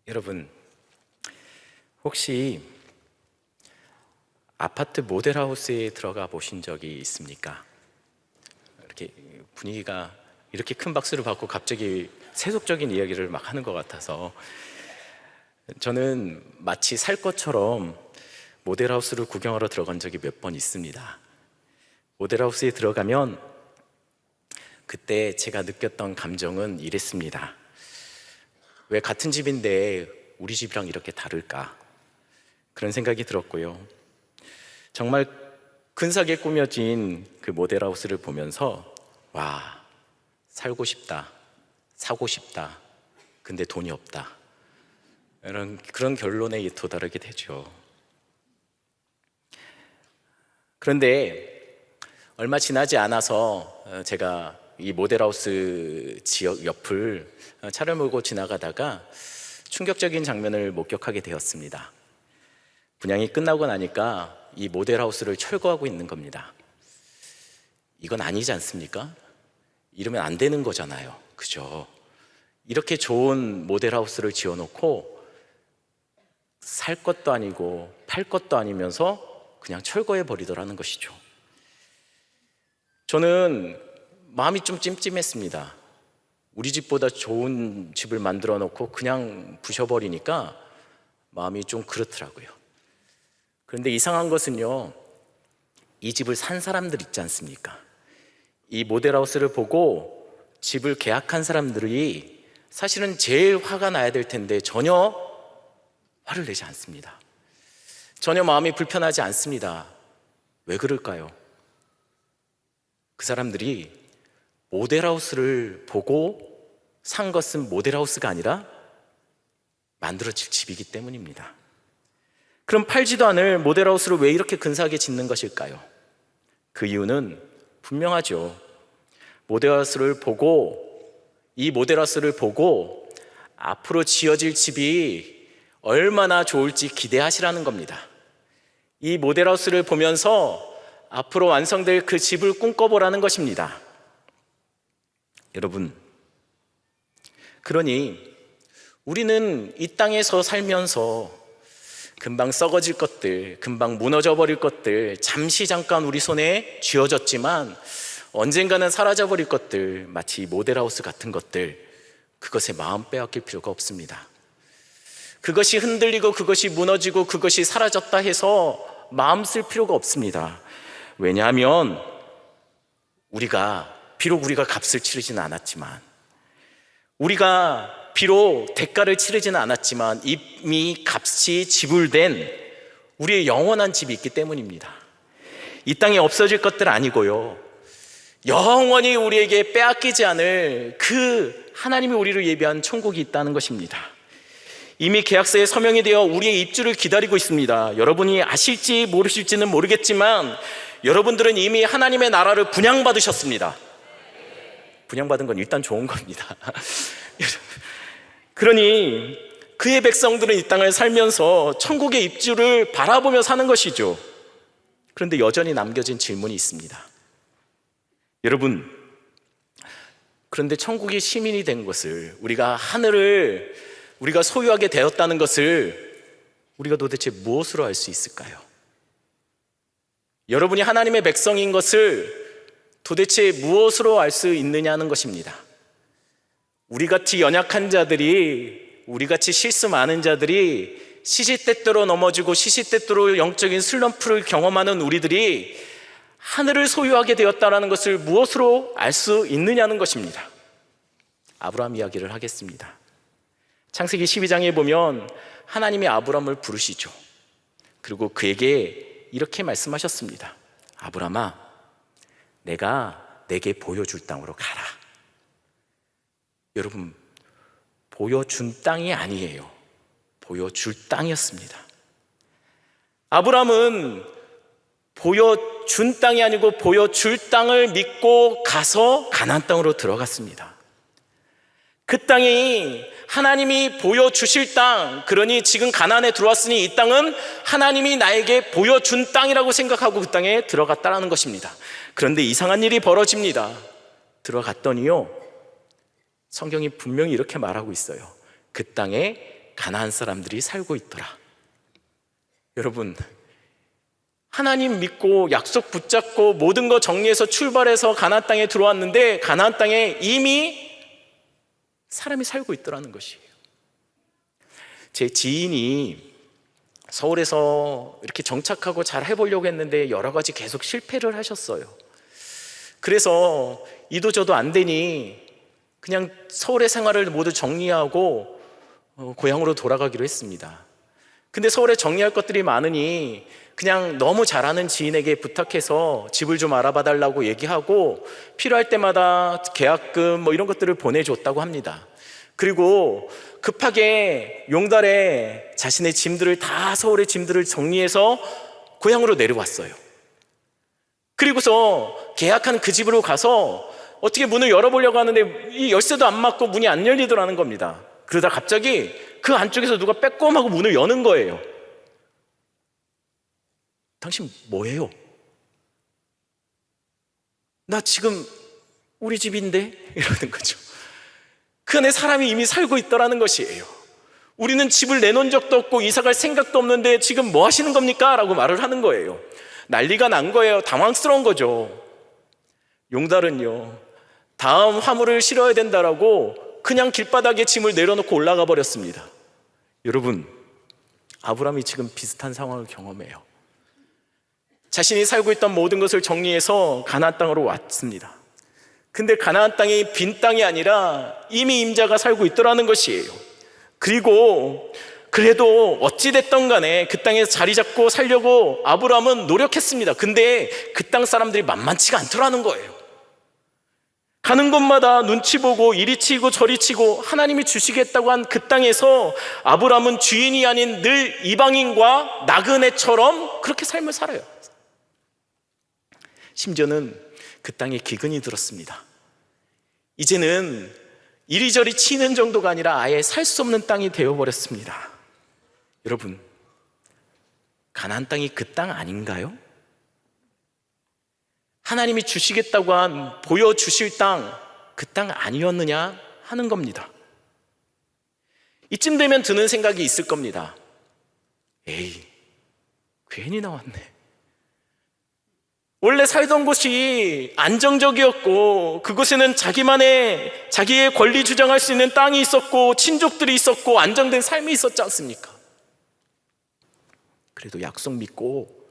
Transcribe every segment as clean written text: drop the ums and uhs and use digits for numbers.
여러분, 혹시 아파트 모델하우스에 들어가 보신 적이 있습니까? 이렇게 분위기가 이렇게 큰 박수를 받고 갑자기 세속적인 이야기를 막 하는 것 같아서, 저는 마치 살 것처럼 모델하우스를 구경하러 들어간 적이 몇 번 있습니다. 모델하우스에 들어가면 그때 제가 느꼈던 감정은 이랬습니다. 왜 같은 집인데 우리 집이랑 이렇게 다를까? 그런 생각이 들었고요. 정말 근사하게 꾸며진 그 모델하우스를 보면서 와, 살고 싶다, 사고 싶다, 근데 돈이 없다, 그런 결론에 도달하게 되죠. 그런데 얼마 지나지 않아서 제가 이 모델하우스 지역 옆을 차를 몰고 지나가다가 충격적인 장면을 목격하게 되었습니다. 분양이 끝나고 나니까 이 모델하우스를 철거하고 있는 겁니다. 이건 아니지 않습니까? 이러면 안 되는 거잖아요, 그죠? 이렇게 좋은 모델하우스를 지어놓고 살 것도 아니고 팔 것도 아니면서 그냥 철거해 버리더라는 것이죠. 저는 마음이 좀 찜찜했습니다. 우리 집보다 좋은 집을 만들어 놓고 그냥 부셔버리니까 마음이 좀 그렇더라고요. 그런데 이상한 것은요, 이 집을 산 사람들 있지 않습니까? 이 모델하우스를 보고 집을 계약한 사람들이 사실은 제일 화가 나야 될 텐데 전혀 화를 내지 않습니다. 전혀 마음이 불편하지 않습니다. 왜 그럴까요? 그 사람들이 모델하우스를 보고 산 것은 모델하우스가 아니라 만들어질 집이기 때문입니다. 그럼 팔지도 않을 모델하우스를 왜 이렇게 근사하게 짓는 것일까요? 그 이유는 분명하죠. 이 모델하우스를 보고 앞으로 지어질 집이 얼마나 좋을지 기대하시라는 겁니다. 이 모델하우스를 보면서 앞으로 완성될 그 집을 꿈꿔보라는 것입니다. 여러분, 그러니 우리는 이 땅에서 살면서 금방 썩어질 것들, 금방 무너져 버릴 것들, 잠시 잠깐 우리 손에 쥐어졌지만 언젠가는 사라져 버릴 것들, 마치 모델하우스 같은 것들, 그것에 마음 빼앗길 필요가 없습니다. 그것이 흔들리고 그것이 무너지고 그것이 사라졌다 해서 마음 쓸 필요가 없습니다. 왜냐하면 비록 우리가 값을 치르지는 않았지만, 우리가 비록 대가를 치르지는 않았지만 이미 값이 지불된 우리의 영원한 집이 있기 때문입니다. 이 땅에 없어질 것들 아니고요, 영원히 우리에게 빼앗기지 않을 그 하나님이 우리를 예비한 천국이 있다는 것입니다. 이미 계약서에 서명이 되어 우리의 입주를 기다리고 있습니다. 여러분이 아실지 모르실지는 모르겠지만 여러분들은 이미 하나님의 나라를 분양받으셨습니다. 분양받은 건 일단 좋은 겁니다. 그러니 그의 백성들은 이 땅을 살면서 천국의 입주를 바라보며 사는 것이죠. 그런데 여전히 남겨진 질문이 있습니다. 여러분, 그런데 천국의 시민이 된 것을, 하늘을 우리가 소유하게 되었다는 것을 우리가 도대체 무엇으로 알 수 있을까요? 여러분이 하나님의 백성인 것을 도대체 무엇으로 알 수 있느냐는 것입니다. 우리같이 연약한 자들이, 우리같이 실수 많은 자들이 시시때때로 넘어지고 시시때때로 영적인 슬럼프를 경험하는 우리들이 하늘을 소유하게 되었다는 것을 무엇으로 알 수 있느냐는 것입니다. 아브라함 이야기를 하겠습니다. 창세기 12장에 보면 하나님이 아브라함을 부르시죠. 그리고 그에게 이렇게 말씀하셨습니다. 아브라함아, 내가 내게 보여줄 땅으로 가라. 여러분, 보여준 땅이 아니에요. 보여줄 땅이었습니다. 아브라함은 보여준 땅이 아니고 보여줄 땅을 믿고 가서 가나안 땅으로 들어갔습니다. 그 땅이 하나님이 보여주실 땅, 그러니 지금 가나안에 들어왔으니 이 땅은 하나님이 나에게 보여준 땅이라고 생각하고 그 땅에 들어갔다는 것입니다. 그런데 이상한 일이 벌어집니다. 들어갔더니요, 성경이 분명히 이렇게 말하고 있어요. 그 땅에 가나안 사람들이 살고 있더라. 여러분, 하나님 믿고 약속 붙잡고 모든 거 정리해서 출발해서 가나안 땅에 들어왔는데 가나안 땅에 이미 사람이 살고 있더라는 것이에요. 제 지인이 서울에서 이렇게 정착하고 잘 해보려고 했는데 여러 가지 계속 실패를 하셨어요. 그래서 이도저도 안 되니 그냥 서울의 생활을 모두 정리하고 고향으로 돌아가기로 했습니다. 근데 서울에 정리할 것들이 많으니 그냥 너무 잘하는 지인에게 부탁해서 집을 좀 알아봐 달라고 얘기하고 필요할 때마다 계약금 뭐 이런 것들을 보내줬다고 합니다. 그리고 급하게 용달에 자신의 짐들을 다 서울의 짐들을 정리해서 고향으로 내려왔어요. 그리고서 계약한 그 집으로 가서 어떻게 문을 열어보려고 하는데 이 열쇠도 안 맞고 문이 안 열리더라는 겁니다. 그러다 갑자기 그 안쪽에서 누가 빼꼼하고 문을 여는 거예요. 당신 뭐예요? 나 지금 우리 집인데? 이러는 거죠. 그 안에 사람이 이미 살고 있더라는 것이에요. 우리는 집을 내놓은 적도 없고 이사갈 생각도 없는데 지금 뭐 하시는 겁니까? 라고 말을 하는 거예요. 난리가 난 거예요. 당황스러운 거죠. 용달은요, 다음 화물을 실어야 된다라고 그냥 길바닥에 짐을 내려놓고 올라가 버렸습니다. 여러분, 아브라함이 지금 비슷한 상황을 경험해요. 자신이 살고 있던 모든 것을 정리해서 가나안 땅으로 왔습니다. 근데 가나안 땅이 빈 땅이 아니라 이미 임자가 살고 있더라는 것이에요. 그리고 그래도 어찌됐든 간에 그 땅에서 자리 잡고 살려고 아브라함은 노력했습니다. 근데 그 땅 사람들이 만만치가 않더라는 거예요. 가는 곳마다 눈치 보고 이리 치고 저리 치고 하나님이 주시겠다고 한 그 땅에서 아브라함은 주인이 아닌 늘 이방인과 나그네처럼 그렇게 삶을 살아요. 심지어는 그 땅에 기근이 들었습니다. 이제는 이리저리 치는 정도가 아니라 아예 살 수 없는 땅이 되어버렸습니다. 여러분, 가나안 땅이 그 땅 아닌가요? 하나님이 주시겠다고 한 보여주실 땅, 그 땅 아니었느냐 하는 겁니다. 이쯤 되면 드는 생각이 있을 겁니다. 에이, 괜히 나왔네. 원래 살던 곳이 안정적이었고 그곳에는 자기의 권리 주장할 수 있는 땅이 있었고 친족들이 있었고 안정된 삶이 있었지 않습니까? 그래도 약속 믿고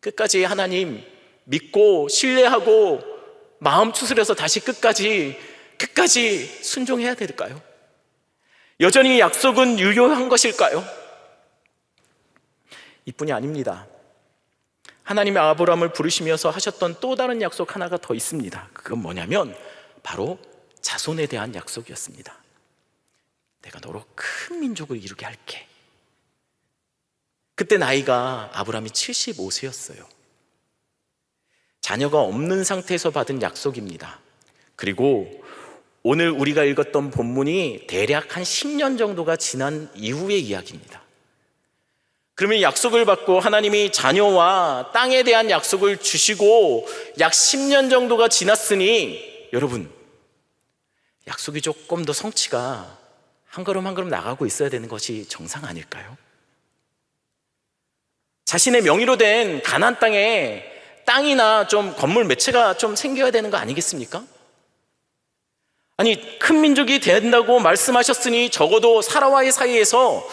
끝까지 하나님 믿고 신뢰하고 마음 추스려서 다시 끝까지 순종해야 될까요? 여전히 약속은 유효한 것일까요? 이뿐이 아닙니다. 하나님이 아브라함을 부르시면서 하셨던 또 다른 약속 하나가 더 있습니다. 그건 뭐냐면 바로 자손에 대한 약속이었습니다. 내가 너로 큰 민족을 이루게 할게. 그때 나이가 아브라함이 75세였어요. 자녀가 없는 상태에서 받은 약속입니다. 그리고 오늘 우리가 읽었던 본문이 대략 한 10년 정도가 지난 이후의 이야기입니다. 그러면 약속을 받고 하나님이 자녀와 땅에 대한 약속을 주시고 약 10년 정도가 지났으니 여러분, 약속이 조금 더 성취가 한 걸음 한 걸음 나가고 있어야 되는 것이 정상 아닐까요? 자신의 명의로 된 가나안 땅에 땅이나 좀 건물 몇 채가 좀 생겨야 되는 거 아니겠습니까? 아니, 큰 민족이 된다고 말씀하셨으니 적어도 사라와의 사이에서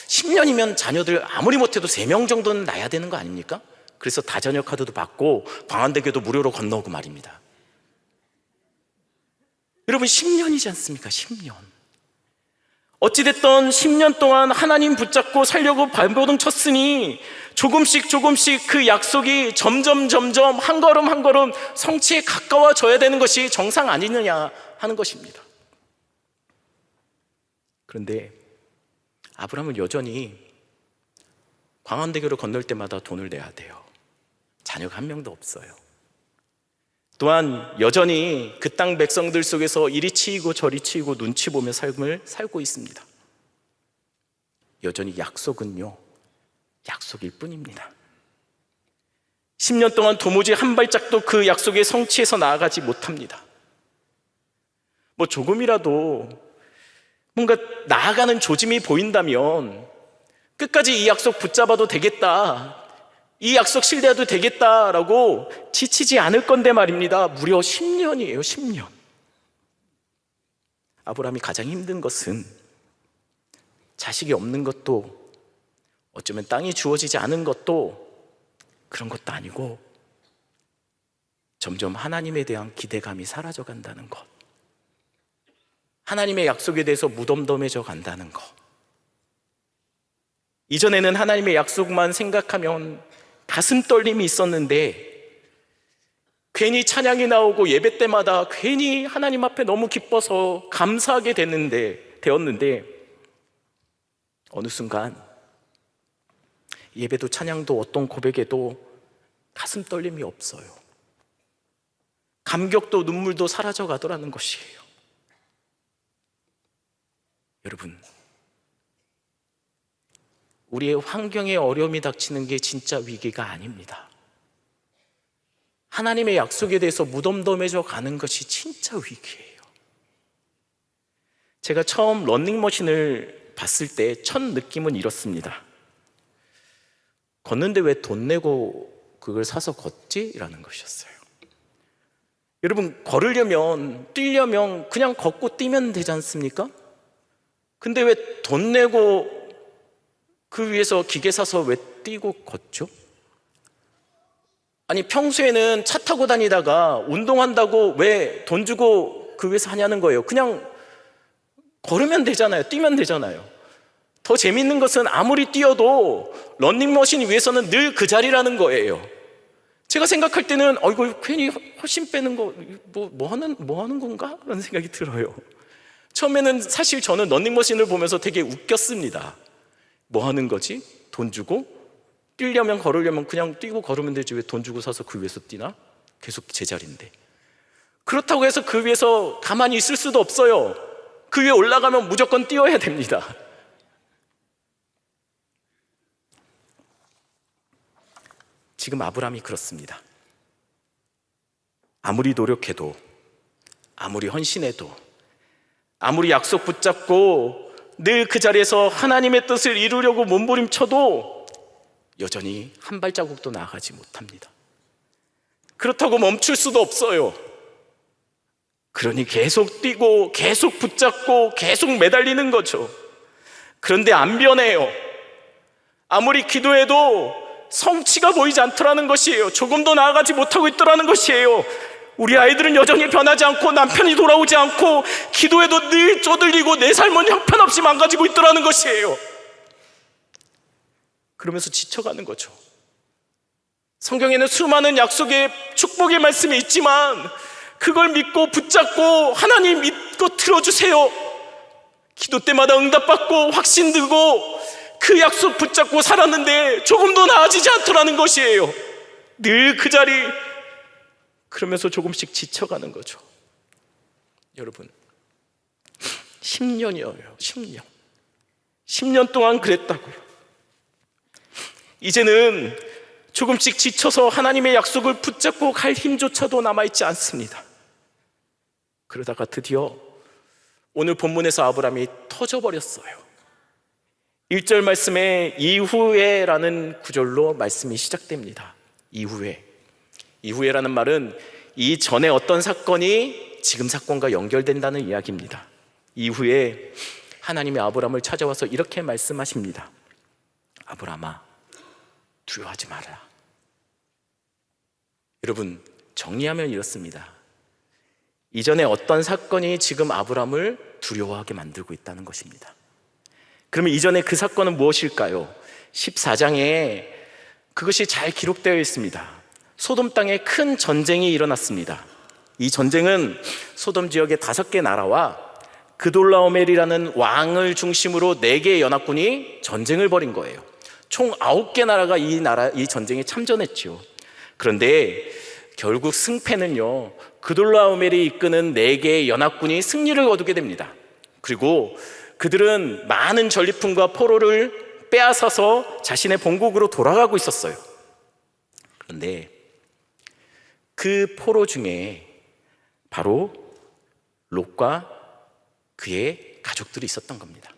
10년이면 자녀들 아무리 못해도 3명 정도는 낳아야 되는 거 아닙니까? 그래서 다자녀 카드도 받고 광안대교도 무료로 건너고 말입니다. 여러분, 10년이지 않습니까? 10년. 어찌됐든 10년 동안 하나님 붙잡고 살려고 발버둥 쳤으니 조금씩 그 약속이 점점 한 걸음 성취에 가까워져야 되는 것이 정상 아니느냐 하는 것입니다. 그런데 아브라함은 여전히 광안대교를 건널 때마다 돈을 내야 돼요. 자녀가 한 명도 없어요. 또한 여전히 그 땅 백성들 속에서 이리 치이고 저리 치이고 눈치 보며 삶을 살고 있습니다. 여전히 약속은요, 약속일 뿐입니다. 10년 동안 도무지 한 발짝도 그 약속의 성취에서 나아가지 못합니다. 조금이라도 뭔가 나아가는 조짐이 보인다면 끝까지 이 약속 붙잡아도 되겠다, 이 약속 신뢰해도 되겠다라고 지치지 않을 건데 말입니다. 무려 10년이에요. 10년. 아브라함이 가장 힘든 것은 자식이 없는 것도, 어쩌면 땅이 주어지지 않은 것도 그런 것도 아니고 점점 하나님에 대한 기대감이 사라져 간다는 것, 하나님의 약속에 대해서 무덤덤해져 간다는 것. 이전에는 하나님의 약속만 생각하면 가슴 떨림이 있었는데, 괜히 찬양이 나오고 예배 때마다 괜히 하나님 앞에 너무 기뻐서 감사하게 되었는데 어느 순간 예배도 찬양도 어떤 고백에도 가슴 떨림이 없어요. 감격도 눈물도 사라져 가더라는 것이에요. 여러분, 우리의 환경에 어려움이 닥치는 게 진짜 위기가 아닙니다. 하나님의 약속에 대해서 무덤덤해져 가는 것이 진짜 위기예요. 제가 처음 러닝머신을 봤을 때 첫 느낌은 이렇습니다. 걷는데 왜 돈 내고 그걸 사서 걷지? 라는 것이었어요. 여러분, 걸으려면, 뛰려면 그냥 걷고 뛰면 되지 않습니까? 근데 왜 돈 내고 그 위에서 기계 사서 왜 뛰고 걷죠? 아니, 평소에는 차 타고 다니다가 운동한다고 왜 돈 주고 그 위에서 하냐는 거예요. 그냥 걸으면 되잖아요. 뛰면 되잖아요. 더 재밌는 것은 아무리 뛰어도 러닝머신 위에서는 늘 그 자리라는 거예요. 제가 생각할 때는 이거 괜히 훨씬 빼는 거 뭐 하는 건가? 라는 생각이 들어요. 처음에는 사실 저는 러닝머신을 보면서 되게 웃겼습니다. 뭐 하는 거지? 돈 주고? 뛰려면 걸으려면 그냥 뛰고 걸으면 되지 왜 돈 주고 사서 그 위에서 뛰나? 계속 제자리인데. 그렇다고 해서 그 위에서 가만히 있을 수도 없어요. 그 위에 올라가면 무조건 뛰어야 됩니다. 지금 아브라함이 그렇습니다. 아무리 노력해도, 아무리 헌신해도, 아무리 약속 붙잡고 늘 그 자리에서 하나님의 뜻을 이루려고 몸부림쳐도 여전히 한 발자국도 나아가지 못합니다. 그렇다고 멈출 수도 없어요. 그러니 계속 뛰고 계속 붙잡고 계속 매달리는 거죠. 그런데 안 변해요. 아무리 기도해도 성취가 보이지 않더라는 것이에요. 조금 더 나아가지 못하고 있더라는 것이에요. 우리 아이들은 여전히 변하지 않고, 남편이 돌아오지 않고, 기도해도 늘 쪼들리고 내 삶은 형편없이 망가지고 있더라는 것이에요. 그러면서 지쳐가는 거죠. 성경에는 수많은 약속의 축복의 말씀이 있지만 그걸 믿고 붙잡고 하나님 믿고 들어주세요, 기도 때마다 응답받고 확신 들고 그 약속 붙잡고 살았는데 조금도 나아지지 않더라는 것이에요. 늘 그 자리. 그러면서 조금씩 지쳐가는 거죠. 여러분, 10년이에요. 10년 동안 그랬다고요. 이제는 조금씩 지쳐서 하나님의 약속을 붙잡고 갈 힘조차도 남아있지 않습니다. 그러다가 드디어 오늘 본문에서 아브라함이 터져버렸어요. 1절 말씀에 이후에 라는 구절로 말씀이 시작됩니다. 이후에라는 말은 이전에 어떤 사건이 지금 사건과 연결된다는 이야기입니다. 이후에 하나님이 아브라함을 찾아와서 이렇게 말씀하십니다. 아브라함아, 두려워하지 말아라. 여러분, 정리하면 이렇습니다. 이전에 어떤 사건이 지금 아브라함을 두려워하게 만들고 있다는 것입니다. 그러면 이전에 그 사건은 무엇일까요? 14장에 그것이 잘 기록되어 있습니다. 소돔 땅에 큰 전쟁이 일어났습니다. 이 전쟁은 소돔 지역의 5개 나라와 그돌라오멜이라는 왕을 중심으로 4개의 연합군이 전쟁을 벌인 거예요. 총 9개 나라가 이 전쟁에 참전했죠. 그런데 결국 승패는요, 그돌라오멜이 이끄는 4개의 연합군이 승리를 거두게 됩니다. 그리고 그들은 많은 전리품과 포로를 빼앗아서 자신의 본국으로 돌아가고 있었어요. 그런데 그 포로 중에 바로 롯과 그의 가족들이 있었던 겁니다.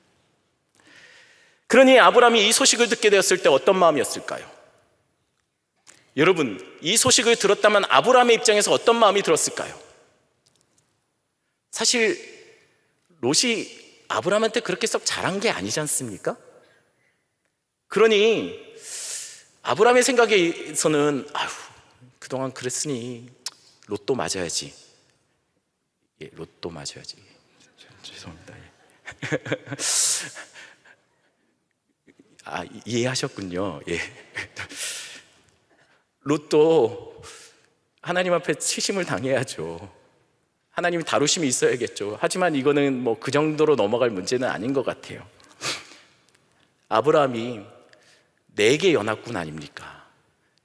그러니 아브라함이 이 소식을 듣게 되었을 때 어떤 마음이었을까요? 여러분, 이 소식을 들었다면 아브라함의 입장에서 어떤 마음이 들었을까요? 사실 롯이 아브라함한테 그렇게 썩 잘한 게 아니지 않습니까? 그러니 아브라함의 생각에서는 아휴, 그동안 그랬으니 롯도 맞아야지. 예, 롯도 맞아야지. 죄송합니다. 예. 아, 이해하셨군요. 예. 롯도 하나님 앞에 치심을 당해야죠. 하나님이 다루심이 있어야겠죠. 하지만 이거는 뭐 그 정도로 넘어갈 문제는 아닌 것 같아요. 아브라함이 4개 연합군 아닙니까?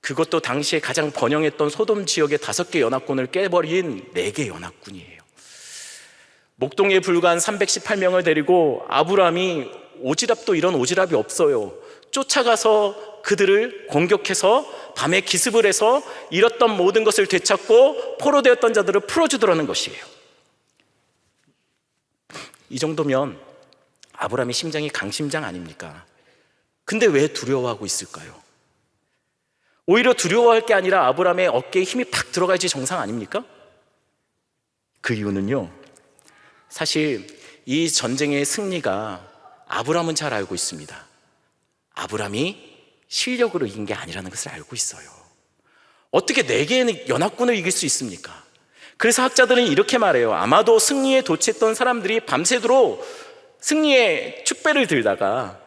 그것도 당시에 가장 번영했던 소돔 지역의 5개 연합군을 깨버린 4개 연합군이에요. 목동에 불과한 318명을 데리고 아브라함이 오지랖도 이런 오지랖이 없어요. 쫓아가서 그들을 공격해서 밤에 기습을 해서 잃었던 모든 것을 되찾고 포로되었던 자들을 풀어주더라는 것이에요. 이 정도면 아브라함의 심장이 강심장 아닙니까? 근데 왜 두려워하고 있을까요? 오히려 두려워할 게 아니라 아브라함의 어깨에 힘이 팍 들어가야지 정상 아닙니까? 그 이유는요, 사실 이 전쟁의 승리가 아브라함은 잘 알고 있습니다. 아브라함이 실력으로 이긴 게 아니라는 것을 알고 있어요. 어떻게 4개의 연합군을 이길 수 있습니까? 그래서 학자들은 이렇게 말해요. 아마도 승리에 도취했던 사람들이 밤새도록 승리의 축배를 들다가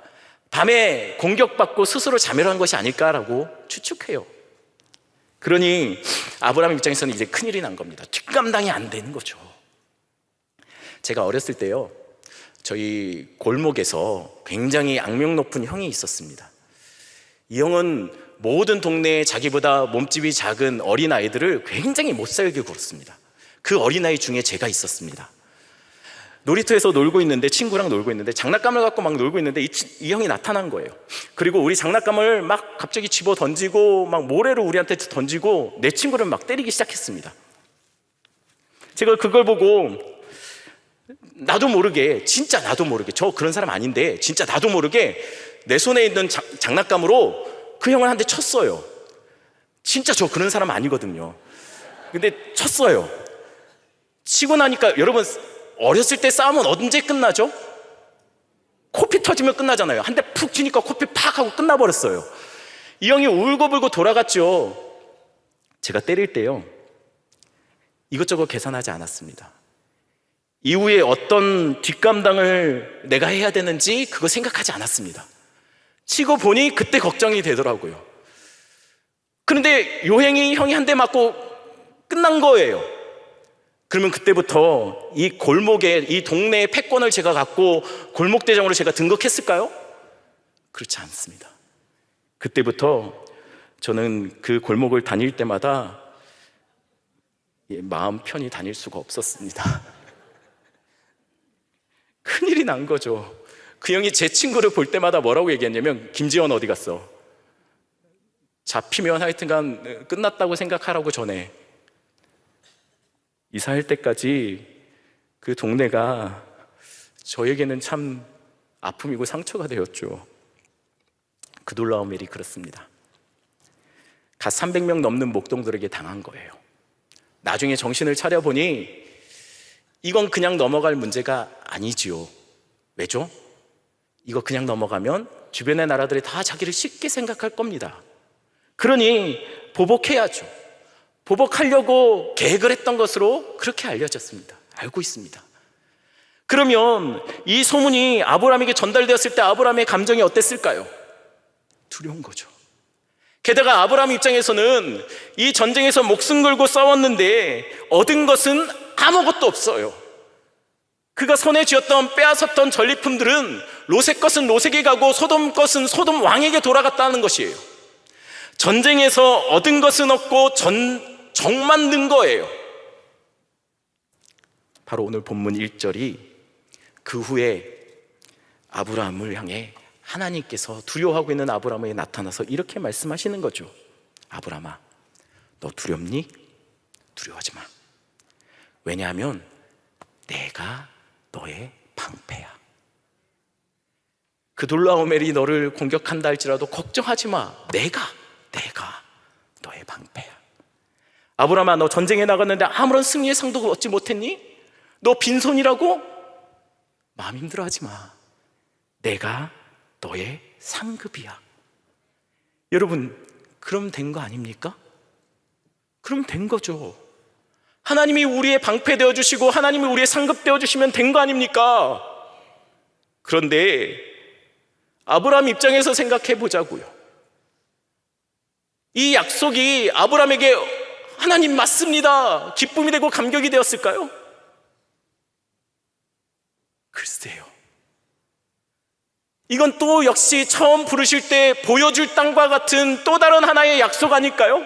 밤에 공격받고 스스로 자멸한 것이 아닐까라고 추측해요. 그러니 아브라함 입장에서는 이제 큰일이 난 겁니다. 뒷감당이 안 되는 거죠. 제가 어렸을 때요, 저희 골목에서 굉장히 악명 높은 형이 있었습니다. 이 형은 모든 동네에 자기보다 몸집이 작은 어린아이들을 굉장히 못살게 굴었습니다. 그 어린아이 중에 제가 있었습니다. 놀이터에서 놀고 있는데, 친구랑 놀고 있는데 장난감을 갖고 막 놀고 있는데 이 형이 나타난 거예요. 그리고 우리 장난감을 막 갑자기 집어 던지고 막 모래로 우리한테 던지고 내 친구를 막 때리기 시작했습니다. 제가 그걸 보고 나도 모르게, 진짜 나도 모르게, 저 그런 사람 아닌데 진짜 나도 모르게 내 손에 있는 장난감으로 그 형을 한 대 쳤어요. 진짜 저 그런 사람 아니거든요. 근데 쳤어요. 치고 나니까, 여러분 어렸을 때 싸움은 언제 끝나죠? 코피 터지면 끝나잖아요. 한 대 푹 치니까 코피 팍 하고 끝나버렸어요. 이 형이 울고불고 돌아갔죠. 제가 때릴 때요, 이것저것 계산하지 않았습니다. 이후에 어떤 뒷감당을 내가 해야 되는지 그거 생각하지 않았습니다. 치고 보니 그때 걱정이 되더라고요. 그런데 요행이 형이 한 대 맞고 끝난 거예요. 그러면 그때부터 이 골목에, 이 동네의 패권을 제가 갖고 골목대장으로 제가 등극했을까요? 그렇지 않습니다. 그때부터 저는 그 골목을 다닐 때마다 마음 편히 다닐 수가 없었습니다. 큰일이 난 거죠. 그 형이 제 친구를 볼 때마다 뭐라고 얘기했냐면, 김지원 어디 갔어? 잡히면 하여튼간 끝났다고 생각하라고 전에. 이사할 때까지 그 동네가 저에게는 참 아픔이고 상처가 되었죠. 그 놀라운 일이 그렇습니다. 갓 300명 넘는 목동들에게 당한 거예요. 나중에 정신을 차려보니 이건 그냥 넘어갈 문제가 아니지요. 왜죠? 이거 그냥 넘어가면 주변의 나라들이 다 자기를 쉽게 생각할 겁니다. 그러니 보복해야죠. 보복하려고 계획을 했던 것으로 그렇게 알려졌습니다. 알고 있습니다. 그러면 이 소문이 아브라함에게 전달되었을 때 아브라함의 감정이 어땠을까요? 두려운 거죠. 게다가 아브라함 입장에서는 이 전쟁에서 목숨 걸고 싸웠는데 얻은 것은 아무것도 없어요. 그가 손에 쥐었던 빼앗았던 전리품들은 롯의 것은 롯에게 가고 소돔 것은 소돔 왕에게 돌아갔다는 것이에요. 전쟁에서 얻은 것은 없고 정만 든 거예요. 바로 오늘 본문 1절이 그 후에 아브라함을 향해 하나님께서 두려워하고 있는 아브라함에게 나타나서 이렇게 말씀하시는 거죠. 아브라함아, 너 두렵니? 두려워하지 마. 왜냐하면 내가 너의 방패야. 그돌라오멜이 너를 공격한다 할지라도 걱정하지 마. 내가 너의 방패야. 아브라함아, 너 전쟁에 나갔는데 아무런 승리의 상도 얻지 못했니? 너 빈손이라고? 마음 힘들어하지 마. 내가 너의 상급이야. 여러분, 그럼 된 거 아닙니까? 그럼 된 거죠. 하나님이 우리의 방패 되어주시고 하나님이 우리의 상급 되어주시면 된 거 아닙니까? 그런데 아브라함 입장에서 생각해 보자고요. 이 약속이 아브라함에게 하나님 맞습니다, 기쁨이 되고 감격이 되었을까요? 글쎄요. 이건 또 역시 처음 부르실 때 보여줄 땅과 같은 또 다른 하나의 약속 아닐까요?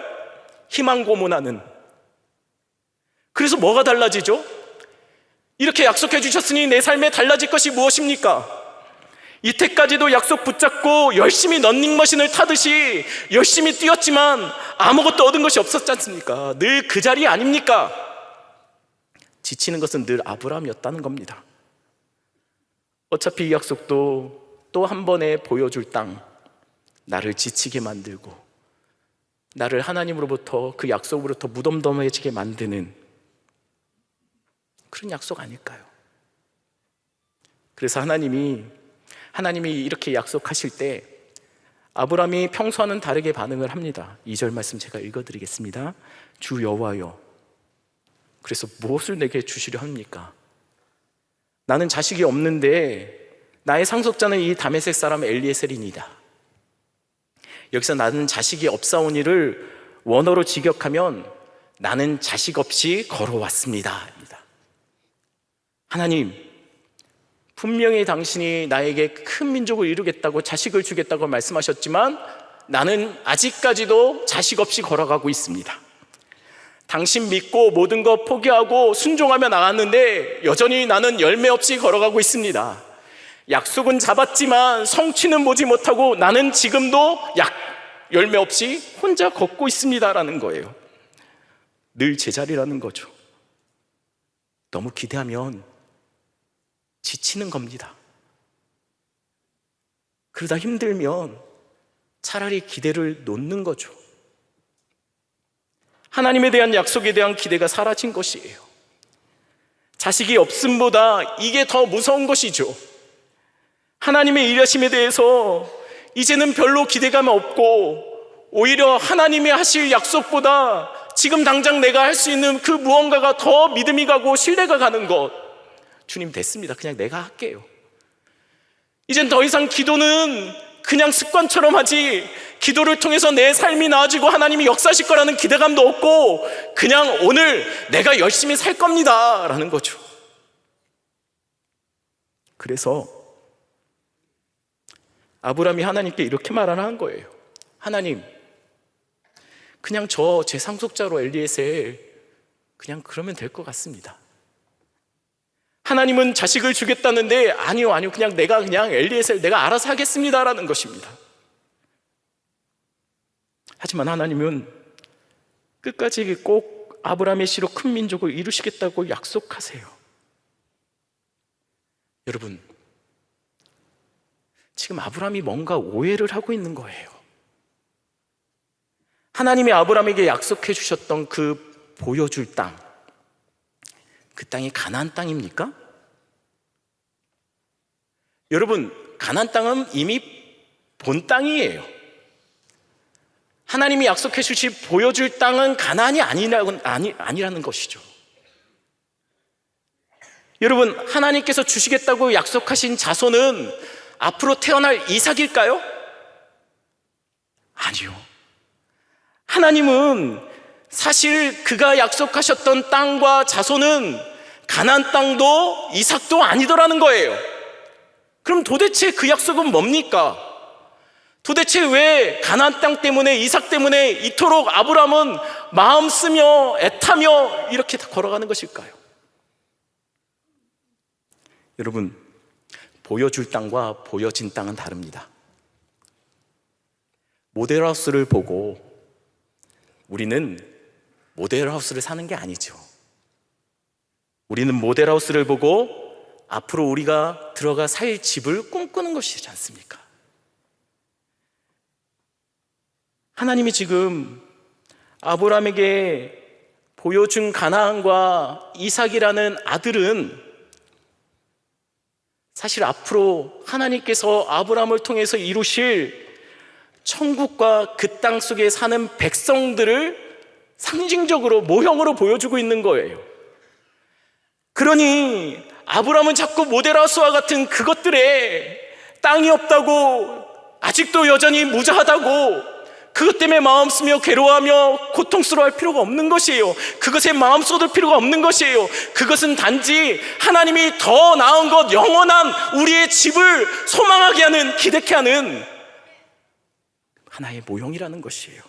희망 고문하는. 그래서 뭐가 달라지죠? 이렇게 약속해 주셨으니 내 삶에 달라질 것이 무엇입니까? 이때까지도 약속 붙잡고 열심히 런닝머신을 타듯이 열심히 뛰었지만 아무것도 얻은 것이 없었지 않습니까? 늘 그 자리 아닙니까? 지치는 것은 늘 아브라함이었다는 겁니다. 어차피 이 약속도 또 한 번에 보여줄 땅, 나를 지치게 만들고 나를 하나님으로부터, 그 약속으로부터 무덤덤해지게 만드는 그런 약속 아닐까요? 그래서 하나님이 이렇게 약속하실 때 아브라함이 평소와는 다르게 반응을 합니다. 2절 말씀 제가 읽어드리겠습니다. 주 여호와여, 그래서 무엇을 내게 주시려 합니까? 나는 자식이 없는데 나의 상속자는 이 다메섹 사람 엘리에셀이니이다. 여기서 나는 자식이 없사오니를 원어로 직역하면 나는 자식 없이 걸어왔습니다. 하나님, 분명히 당신이 나에게 큰 민족을 이루겠다고, 자식을 주겠다고 말씀하셨지만 나는 아직까지도 자식 없이 걸어가고 있습니다. 당신 믿고 모든 것 포기하고 순종하며 나갔는데 여전히 나는 열매 없이 걸어가고 있습니다. 약속은 잡았지만 성취는 보지 못하고 나는 지금도 열매 없이 혼자 걷고 있습니다라는 거예요. 늘 제자리라는 거죠. 너무 기대하면 지치는 겁니다. 그러다 힘들면 차라리 기대를 놓는 거죠. 하나님에 대한 약속에 대한 기대가 사라진 것이에요. 자식이 없음보다 이게 더 무서운 것이죠. 하나님의 일하심에 대해서 이제는 별로 기대감이 없고 오히려 하나님이 하실 약속보다 지금 당장 내가 할 수 있는 그 무언가가 더 믿음이 가고 신뢰가 가는 것. 주님, 됐습니다. 그냥 내가 할게요. 이젠 더 이상 기도는 그냥 습관처럼 하지, 기도를 통해서 내 삶이 나아지고 하나님이 역사하실 거라는 기대감도 없고 그냥 오늘 내가 열심히 살 겁니다 라는 거죠. 그래서 아브라함이 하나님께 이렇게 말하는 거예요. 하나님, 그냥 제 상속자로 엘리에셀 그냥 그러면 될 것 같습니다. 하나님은 자식을 주겠다는데 아니요, 그냥 엘리에셀 내가 알아서 하겠습니다 라는 것입니다. 하지만 하나님은 끝까지 꼭 아브라함의 씨로 큰 민족을 이루시겠다고 약속하세요. 여러분, 지금 아브라함이 뭔가 오해를 하고 있는 거예요. 하나님이 아브라함에게 약속해 주셨던 그 보여줄 땅, 그 땅이 가나안 땅입니까? 여러분, 가나안 땅은 이미 본 땅이에요. 하나님이 약속해 주실 보여줄 땅은 가나안이 아니라는 것이죠. 여러분, 하나님께서 주시겠다고 약속하신 자손은 앞으로 태어날 이삭일까요? 아니요. 하나님은 사실 그가 약속하셨던 땅과 자손은 가나안 땅도 이삭도 아니더라는 거예요. 그럼 도대체 그 약속은 뭡니까? 도대체 왜 가나안 땅 때문에, 이삭 때문에 이토록 아브라함은 마음 쓰며 애타며 이렇게 걸어가는 것일까요? 여러분, 보여줄 땅과 보여진 땅은 다릅니다. 모델하우스를 보고 우리는 모델하우스를 사는 게 아니죠. 우리는 모델하우스를 보고 앞으로 우리가 들어가 살 집을 꿈꾸는 것이지 않습니까? 하나님이 지금 아브라함에게 보여준 가나안과 이삭이라는 아들은 사실 앞으로 하나님께서 아브라함을 통해서 이루실 천국과 그 땅 속에 사는 백성들을 상징적으로 모형으로 보여주고 있는 거예요. 그러니 아브라함은 자꾸 모데라스와 같은 그것들에 땅이 없다고, 아직도 여전히 무자하다고 그것 때문에 마음 쓰며 괴로워하며 고통스러워할 필요가 없는 것이에요. 그것에 마음 쏟을 필요가 없는 것이에요. 그것은 단지 하나님이 더 나은 것, 영원한 우리의 집을 소망하게 하는, 기대케 하는 하나의 모형이라는 것이에요.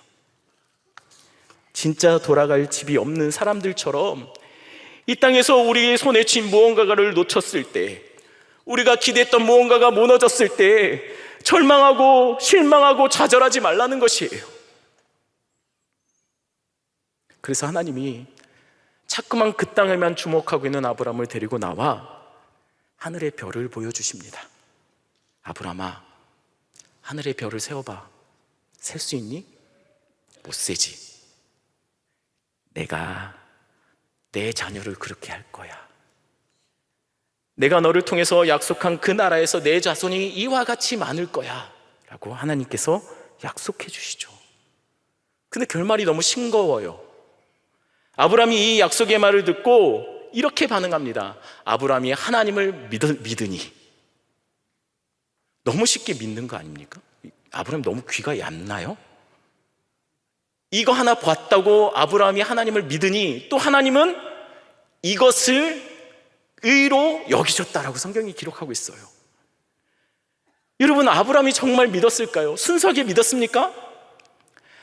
진짜 돌아갈 집이 없는 사람들처럼 이 땅에서 우리의 손에 쥔 무언가를 놓쳤을 때, 우리가 기대했던 무언가가 무너졌을 때 절망하고 실망하고 좌절하지 말라는 것이에요. 그래서 하나님이 자꾸만 그 땅에만 주목하고 있는 아브라함을 데리고 나와 하늘의 별을 보여주십니다. 아브라함아, 하늘의 별을 세어봐. 셀 수 있니? 못 세지. 내가 내 자녀를 그렇게 할 거야. 내가 너를 통해서 약속한 그 나라에서 내 자손이 이와 같이 많을 거야 라고 하나님께서 약속해 주시죠. 근데 결말이 너무 싱거워요. 아브라함이 이 약속의 말을 듣고 이렇게 반응합니다. 아브라함이 하나님을 믿으니. 너무 쉽게 믿는 거 아닙니까? 아브라함 너무 귀가 얇나요? 이거 하나 봤다고 아브라함이 하나님을 믿으니 또 하나님은 이것을 의로 여기셨다라고 성경이 기록하고 있어요. 여러분, 아브라함이 정말 믿었을까요? 순수하게 믿었습니까?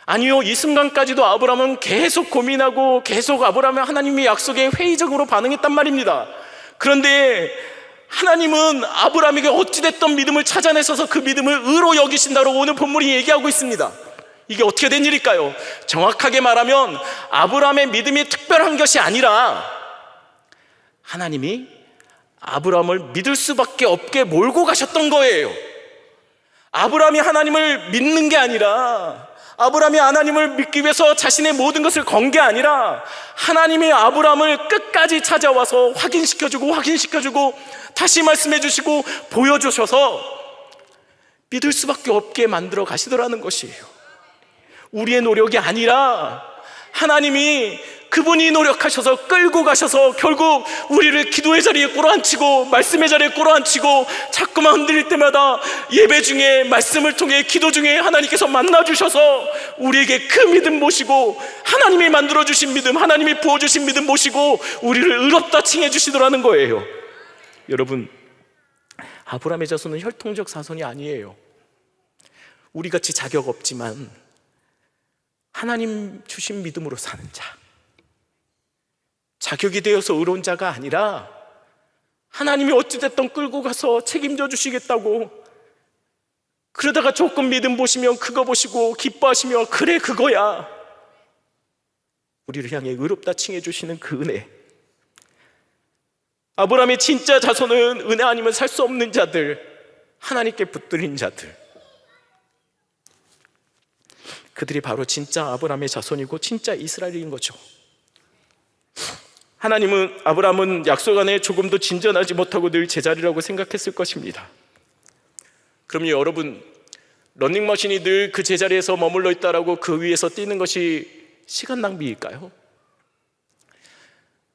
아니요. 이 순간까지도 아브라함은 계속 고민하고 계속 아브라함의 하나님의 약속에 회의적으로 반응했단 말입니다. 그런데 하나님은 아브라함에게 어찌됐던 믿음을 찾아내셔서 그 믿음을 의로 여기신다고 오늘 본문이 얘기하고 있습니다. 이게 어떻게 된 일일까요? 정확하게 말하면 아브라함의 믿음이 특별한 것이 아니라 하나님이 아브라함을 믿을 수밖에 없게 몰고 가셨던 거예요. 아브라함이 하나님을 믿는 게 아니라, 아브라함이 하나님을 믿기 위해서 자신의 모든 것을 건 게 아니라 하나님이 아브라함을 끝까지 찾아와서 확인시켜주고 다시 말씀해 주시고 보여주셔서 믿을 수밖에 없게 만들어 가시더라는 것이에요. 우리의 노력이 아니라 하나님이 그분이 노력하셔서 끌고 가셔서 결국 우리를 기도의 자리에 끌어앉히고 말씀의 자리에 끌어앉히고 자꾸만 흔들릴 때마다 예배 중에 말씀을 통해 기도 중에 하나님께서 만나주셔서 우리에게 그 믿음 모시고 하나님이 만들어주신 믿음, 하나님이 부어주신 믿음 모시고 우리를 의롭다 칭해 주시더라는 거예요. 여러분, 아브라함의 자손은 혈통적 자손이 아니에요. 우리같이 자격 없지만 하나님 주신 믿음으로 사는 자, 자격이 되어서 의로운 자가 아니라 하나님이 어찌됐든 끌고 가서 책임져 주시겠다고, 그러다가 조금 믿음 보시면 그거 보시고 기뻐하시며 그래 그거야, 우리를 향해 의롭다 칭해 주시는 그 은혜. 아브라함의 진짜 자손은 은혜 아니면 살 수 없는 자들, 하나님께 붙들린 자들, 그들이 바로 진짜 아브라함의 자손이고 진짜 이스라엘인 거죠. 하나님은 아브라함은 약속 안에 조금도 진전하지 못하고 늘 제자리라고 생각했을 것입니다. 그럼요, 여러분, 러닝머신이 늘 그 제자리에서 머물러 있다라고 그 위에서 뛰는 것이 시간 낭비일까요?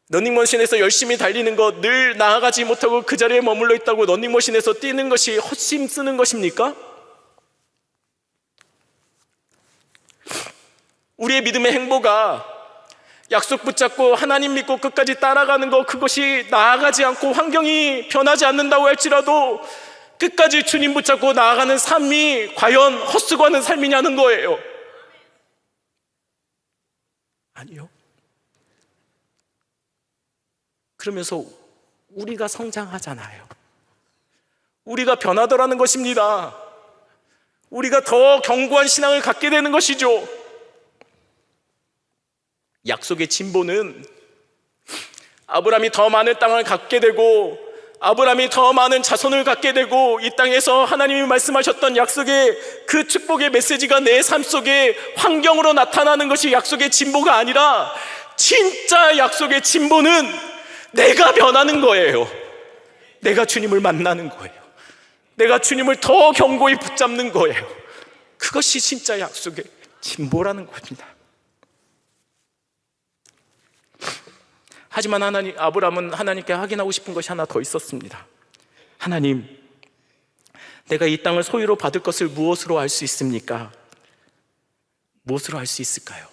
러닝머신에서 열심히 달리는 것, 늘 나아가지 못하고 그 자리에 머물러 있다고 러닝머신에서 뛰는 것이 헛심 쓰는 것입니까? 우리의 믿음의 행보가 약속 붙잡고 하나님 믿고 끝까지 따라가는 것, 그것이 나아가지 않고 환경이 변하지 않는다고 할지라도 끝까지 주님 붙잡고 나아가는 삶이 과연 헛수고하는 삶이냐는 거예요. 아니요. 그러면서 우리가 성장하잖아요. 우리가 변하더라는 것입니다. 우리가 더 견고한 신앙을 갖게 되는 것이죠. 약속의 진보는 아브라함이 더 많은 땅을 갖게 되고 아브라함이 더 많은 자손을 갖게 되고 이 땅에서 하나님이 말씀하셨던 약속의 그 축복의 메시지가 내 삶 속에 환경으로 나타나는 것이 약속의 진보가 아니라, 진짜 약속의 진보는 내가 변하는 거예요. 내가 주님을 만나는 거예요. 내가 주님을 더 견고히 붙잡는 거예요. 그것이 진짜 약속의 진보라는 겁니다. 하지만 아브라함은 하나님께 확인하고 싶은 것이 하나 더 있었습니다. 하나님, 내가 이 땅을 소유로 받을 것을 무엇으로 알 수 있습니까? 무엇으로 알 수 있을까요?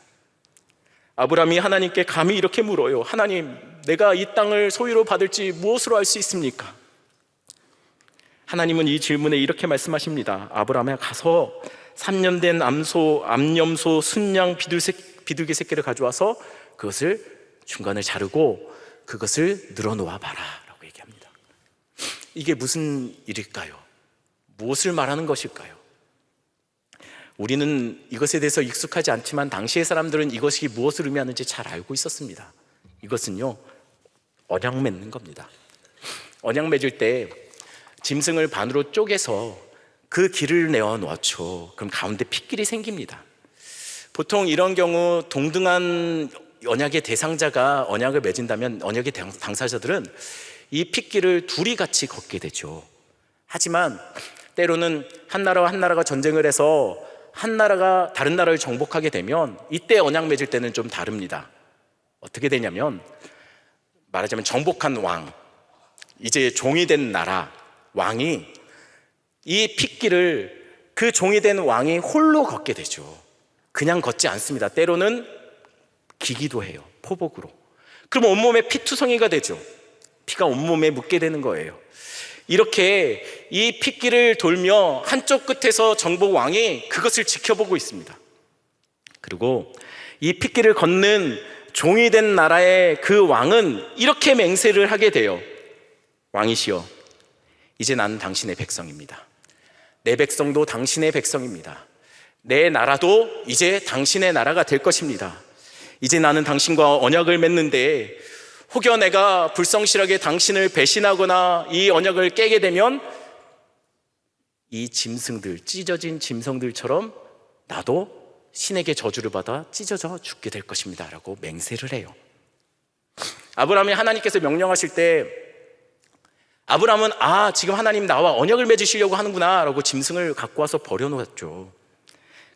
아브라함이 하나님께 감히 이렇게 물어요. 하나님, 내가 이 땅을 소유로 받을지 무엇으로 알 수 있습니까? 하나님은 이 질문에 이렇게 말씀하십니다. 아브라함아, 가서 3년 된 암염소, 순양, 비둘기 새끼를 가져와서 그것을 중간을 자르고 그것을 늘어놓아 봐라 라고 얘기합니다. 이게 무슨 일일까요? 무엇을 말하는 것일까요? 우리는 이것에 대해서 익숙하지 않지만 당시의 사람들은 이것이 무엇을 의미하는지 잘 알고 있었습니다. 이것은요, 언약 맺는 겁니다. 언약 맺을 때 짐승을 반으로 쪼개서 그 길을 내어 놓죠. 그럼 가운데 핏길이 생깁니다. 보통 이런 경우 동등한 언약의 대상자가 언약을 맺은다면 언약의 당사자들은 이 핏길을 둘이 같이 걷게 되죠. 하지만 때로는 한 나라와 한 나라가 전쟁을 해서 한 나라가 다른 나라를 정복하게 되면 이때 언약 맺을 때는 좀 다릅니다. 어떻게 되냐면, 말하자면 정복한 왕, 이제 종이 된 나라 왕이 이 핏길을 그 종이 된 왕이 홀로 걷게 되죠. 그냥 걷지 않습니다. 때로는 기기도 해요. 포복으로. 그럼 온몸에 피투성이가 되죠. 피가 온몸에 묻게 되는 거예요. 이렇게 이 핏길을 돌며 한쪽 끝에서 정복 왕이 그것을 지켜보고 있습니다. 그리고 이 핏길을 걷는 종이 된 나라의 그 왕은 이렇게 맹세를 하게 돼요. 왕이시여, 이제 나는 당신의 백성입니다. 내 백성도 당신의 백성입니다. 내 나라도 이제 당신의 나라가 될 것입니다. 이제 나는 당신과 언약을 맺는데 혹여 내가 불성실하게 당신을 배신하거나 이 언약을 깨게 되면 이 짐승들, 찢어진 짐승들처럼 나도 신에게 저주를 받아 찢어져 죽게 될 것입니다 라고 맹세를 해요. 아브라함이 하나님께서 명령하실 때 아브라함은 지금 하나님 나와 언약을 맺으시려고 하는구나 라고 짐승을 갖고 와서 버려놓았죠.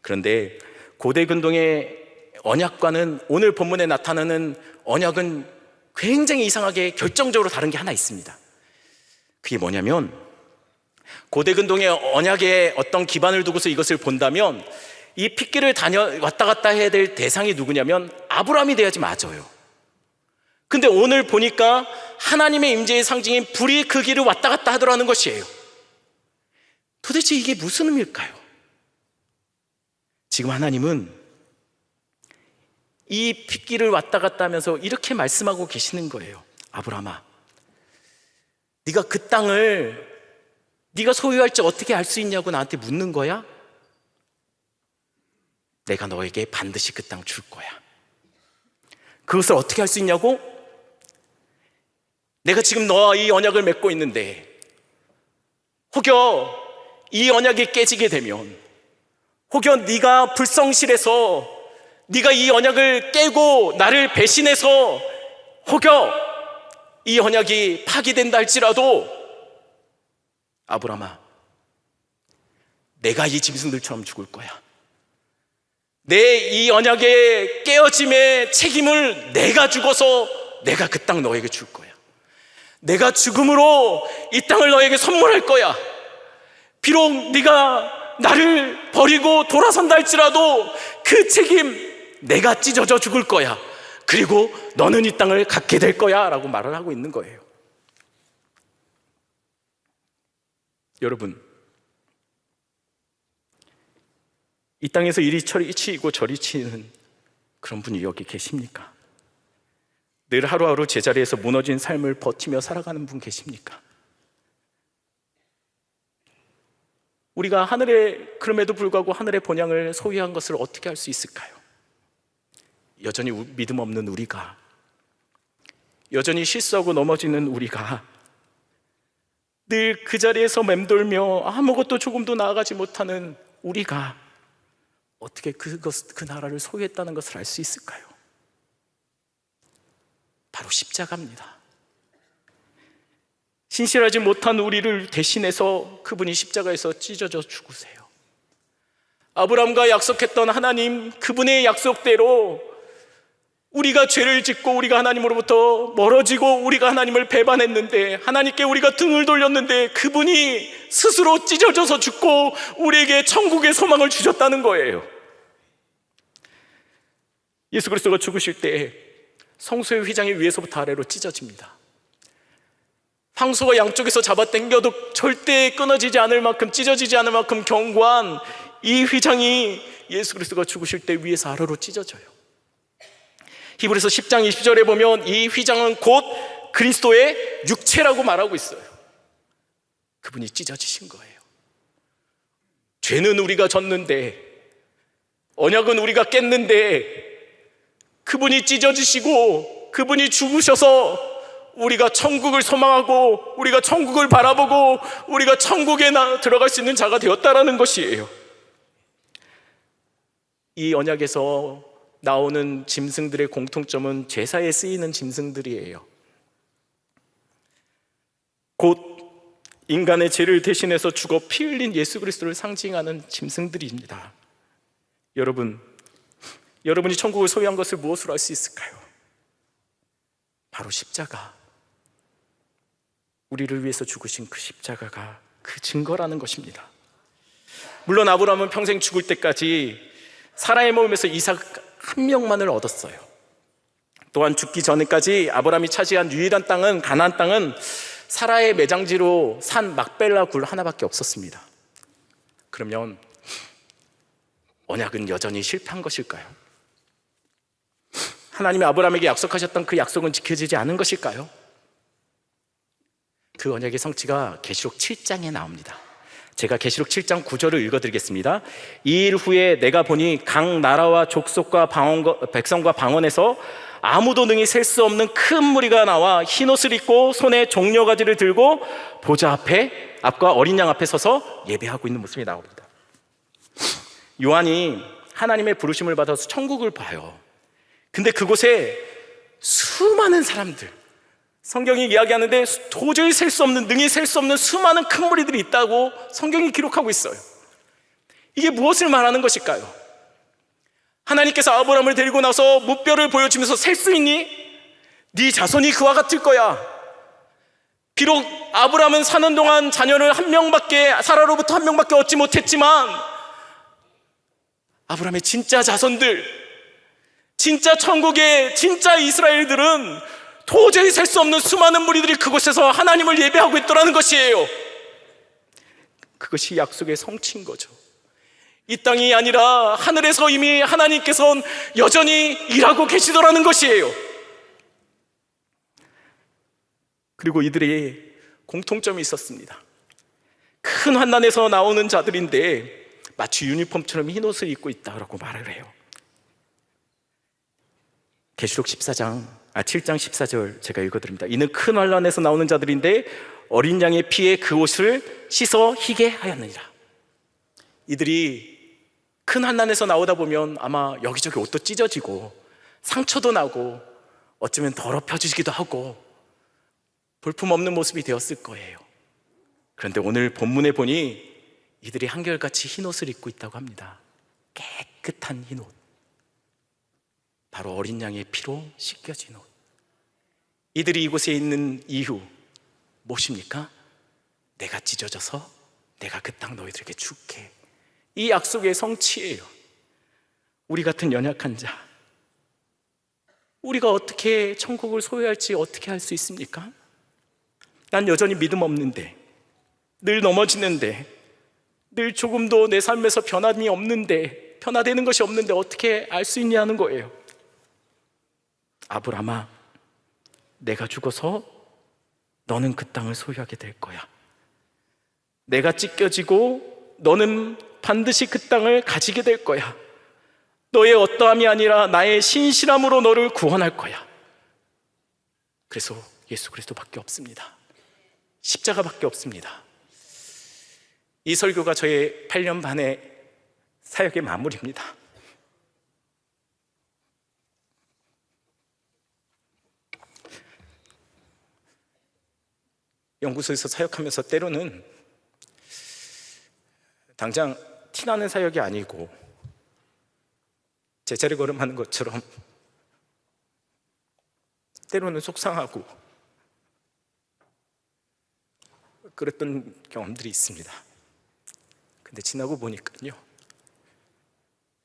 그런데 고대 근동의 언약과는 오늘 본문에 나타나는 언약은 굉장히 이상하게 결정적으로 다른 게 하나 있습니다. 그게 뭐냐면, 고대 근동의 언약에 어떤 기반을 두고서 이것을 본다면 이 핏길을 왔다 갔다 해야 될 대상이 누구냐면 아브라함이 돼야지 맞아요. 근데 오늘 보니까 하나님의 임재의 상징인 불이 그 길을 왔다 갔다 하더라는 것이에요. 도대체 이게 무슨 의미일까요? 지금 하나님은 이 핏길을 왔다 갔다 하면서 이렇게 말씀하고 계시는 거예요. 아브라함아, 네가 그 땅을 네가 소유할지 어떻게 알 수 있냐고 나한테 묻는 거야? 내가 너에게 반드시 그 땅 줄 거야. 그것을 어떻게 할 수 있냐고? 내가 지금 너와 이 언약을 맺고 있는데 혹여 이 언약이 깨지게 되면, 혹여 네가 불성실해서 네가 이 언약을 깨고 나를 배신해서 혹여 이 언약이 파기된다 할지라도 아브라함아, 내가 이 짐승들처럼 죽을 거야. 내 이 언약의 깨어짐의 책임을 내가 죽어서 내가 그 땅 너에게 줄 거야. 내가 죽음으로 이 땅을 너에게 선물할 거야. 비록 네가 나를 버리고 돌아선다 할지라도 그 책임 내가 찢어져 죽을 거야. 그리고 너는 이 땅을 갖게 될 거야 라고 말을 하고 있는 거예요. 여러분, 이 땅에서 이리 치이고 저리 치이는 그런 분이 여기 계십니까? 늘 하루하루 제자리에서 무너진 삶을 버티며 살아가는 분 계십니까? 우리가 그럼에도 불구하고 하늘의 본향을 소유한 것을 어떻게 할 수 있을까요? 여전히 믿음 없는 우리가, 여전히 실수하고 넘어지는 우리가 늘 그 자리에서 맴돌며 아무것도 조금도 나아가지 못하는 우리가 어떻게 그 나라를 소유했다는 것을 알 수 있을까요? 바로 십자가입니다. 신실하지 못한 우리를 대신해서 그분이 십자가에서 찢어져 죽으세요. 아브라함과 약속했던 하나님, 그분의 약속대로 우리가 죄를 짓고 우리가 하나님으로부터 멀어지고 우리가 하나님을 배반했는데, 하나님께 우리가 등을 돌렸는데 그분이 스스로 찢어져서 죽고 우리에게 천국의 소망을 주셨다는 거예요. 예수 그리스도가 죽으실 때 성소의 휘장이 위에서부터 아래로 찢어집니다. 황소가 양쪽에서 잡아당겨도 절대 끊어지지 않을 만큼, 찢어지지 않을 만큼 견고한 이 휘장이 예수 그리스도가 죽으실 때 위에서 아래로 찢어져요. 히브리서 10장 20절에 보면 이 휘장은 곧 그리스도의 육체라고 말하고 있어요. 그분이 찢어지신 거예요. 죄는 우리가 졌는데, 언약은 우리가 깼는데, 그분이 찢어지시고 그분이 죽으셔서 우리가 천국을 소망하고 우리가 천국을 바라보고 우리가 천국에 들어갈 수 있는 자가 되었다라는 것이에요. 이 언약에서 나오는 짐승들의 공통점은 제사에 쓰이는 짐승들이에요. 곧 인간의 죄를 대신해서 죽어 피 흘린 예수 그리스도를 상징하는 짐승들입니다. 여러분이 천국을 소유한 것을 무엇으로 알 수 있을까요? 바로 십자가, 우리를 위해서 죽으신 그 십자가가 그 증거라는 것입니다. 물론 아브라함은 평생 죽을 때까지 사라의 몸에서 이삭 한 명만을 얻었어요. 또한 죽기 전에까지 아브라함이 차지한 유일한 땅은, 가나안 땅은 사라의 매장지로 산 막벨라 굴 하나밖에 없었습니다. 그러면 언약은 여전히 실패한 것일까요? 하나님이 아브라함에게 약속하셨던 그 약속은 지켜지지 않은 것일까요? 그 언약의 성취가 계시록 7장에 나옵니다. 제가 계시록 7장 9절을 읽어드리겠습니다. 이 일 후에 내가 보니 각 나라와 족속과 백성과 방언에서 아무도 능히 셀 수 없는 큰 무리가 나와 흰 옷을 입고 손에 종려가지를 들고 보좌 앞과 어린 양 앞에 서서 예배하고 있는 모습이 나옵니다. 요한이 하나님의 부르심을 받아서 천국을 봐요. 근데 그곳에 수많은 사람들, 성경이 이야기하는데 도저히 셀 수 없는, 능히 셀 수 없는 수많은 큰 무리들이 있다고 성경이 기록하고 있어요. 이게 무엇을 말하는 것일까요? 하나님께서 아브라함을 데리고 나서 무뼈를 보여주면서 셀 수 있니? 네 자손이 그와 같을 거야. 비록 아브라함은 사는 동안 자녀를 사라로부터 한 명밖에 얻지 못했지만 아브라함의 진짜 자손들, 진짜 천국의 진짜 이스라엘들은 도저히 셀 수 없는 수많은 무리들이 그곳에서 하나님을 예배하고 있더라는 것이에요. 그것이 약속의 성취인 거죠. 이 땅이 아니라 하늘에서 이미 하나님께서는 여전히 일하고 계시더라는 것이에요. 그리고 이들의 공통점이 있었습니다. 큰 환난에서 나오는 자들인데 마치 유니폼처럼 흰 옷을 입고 있다고 말을 해요. 계시록 7장 14절 제가 읽어드립니다. 이는 큰 환난에서 나오는 자들인데 어린 양의 피에 그 옷을 씻어 희게 하였느니라. 이들이 큰 환난에서 나오다 보면 아마 여기저기 옷도 찢어지고 상처도 나고 어쩌면 더럽혀지기도 하고 볼품없는 모습이 되었을 거예요. 그런데 오늘 본문에 보니 이들이 한결같이 흰 옷을 입고 있다고 합니다. 깨끗한 흰 옷, 바로 어린 양의 피로 씻겨진 옷. 이들이 이곳에 있는 이유 무엇입니까? 내가 찢어져서 내가 그 땅 너희들에게 줄게. 이 약속의 성취예요. 우리 같은 연약한 자, 우리가 어떻게 천국을 소유할지 어떻게 할 수 있습니까? 난 여전히 믿음 없는데, 늘 넘어지는데, 늘 조금도 내 삶에서 변함이 없는데, 변화되는 것이 없는데 어떻게 알 수 있냐는 거예요. 아브라함아, 내가 죽어서 너는 그 땅을 소유하게 될 거야. 내가 찢겨지고 너는 반드시 그 땅을 가지게 될 거야. 너의 어떠함이 아니라 나의 신실함으로 너를 구원할 거야. 그래서 예수 그리스도밖에 없습니다. 십자가밖에 없습니다. 이 설교가 저의 8년 반의 사역의 마무리입니다. 연구소에서 사역하면서 때로는 당장 티나는 사역이 아니고 제자리 걸음하는 것처럼 때로는 속상하고 그랬던 경험들이 있습니다. 근데 지나고 보니까요,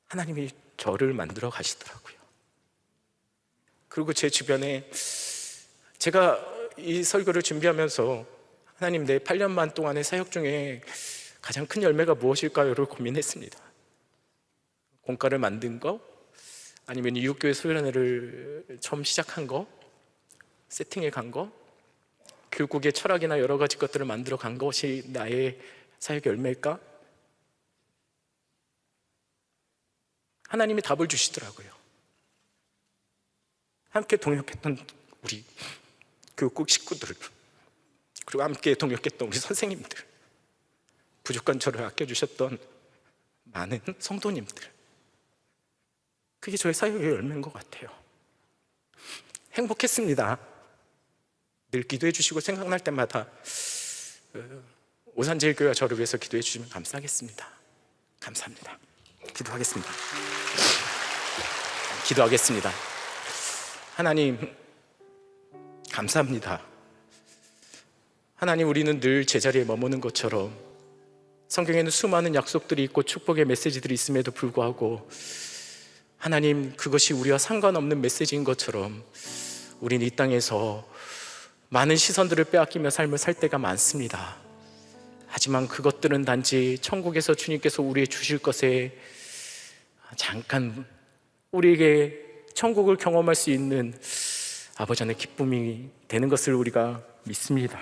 하나님이 저를 만들어 가시더라고요. 그리고 제 주변에 제가 이 설교를 준비하면서 하나님, 내 8년 반 동안의 사역 중에 가장 큰 열매가 무엇일까요를 고민했습니다. 공과를 만든 거, 아니면 이웃교회 소연회를 처음 시작한 거, 세팅해 간 거, 교국의 철학이나 여러 가지 것들을 만들어 간 것이 나의 사역의 열매일까? 하나님이 답을 주시더라고요. 함께 동역했던 우리 교국 식구들, 그리고 함께 동역했던 우리 선생님들, 부족한 저를 아껴주셨던 많은 성도님들, 그게 저의 사역의 열매인 것 같아요. 행복했습니다. 늘 기도해 주시고 생각날 때마다 오산제일교회와 저를 위해서 기도해 주시면 감사하겠습니다. 감사합니다. 기도하겠습니다. 하나님, 감사합니다. 하나님, 우리는 늘 제자리에 머무는 것처럼 성경에는 수많은 약속들이 있고 축복의 메시지들이 있음에도 불구하고 하나님, 그것이 우리와 상관없는 메시지인 것처럼 우린 이 땅에서 많은 시선들을 빼앗기며 삶을 살 때가 많습니다. 하지만 그것들은 단지 천국에서 주님께서 우리에게 주실 것에 잠깐 우리에게 천국을 경험할 수 있는 아버지 안의 기쁨이 되는 것을 우리가 믿습니다.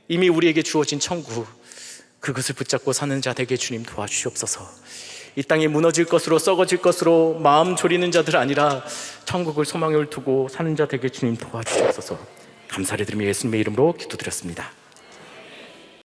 이미 우리에게 주어진 천국, 그것을 붙잡고 사는 자 되게 주님 도와주시옵소서. 이 땅에 무너질 것으로 썩어질 것으로 마음 졸이는 자들 아니라 천국을 소망을 두고 사는 자 되게 주님 도와주시옵소서. 감사를 드리며 예수님의 이름으로 기도드렸습니다.